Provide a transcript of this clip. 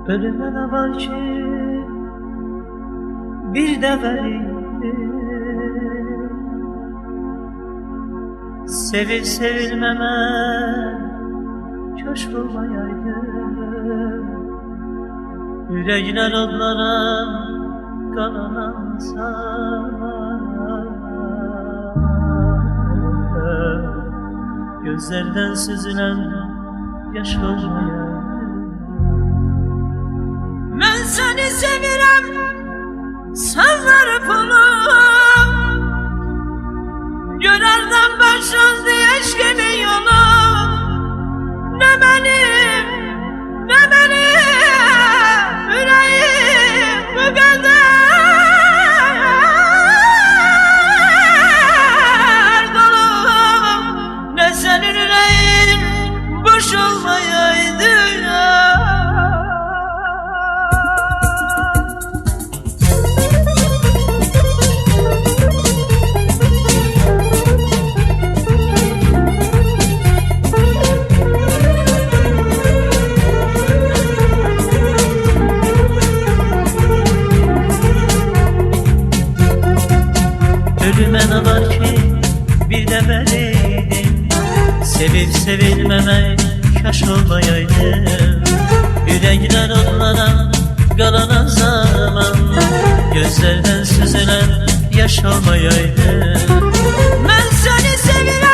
Ölüme ne var ki bir de veriydim. Sevil sevilmeme köşk olmayaydım. Yürekler odlara kalanansa gözlerden süzülen yaş olmayaydım. Ben seni sevirem, sanlar pulum. Gönelden başlandı eşkinin yolu. Ne benim, ne benim yüreğim bu kadar dolu. Ne senin yüreğin boş olmayaydı ya. Ölüme ne var ki bir de vereydim. Sevip sevilmeme kaş olmayaydım. Yürekler onlara kalanan zaman gözlerden süzülen yaş olmayaydım. Ben seni seviyorum.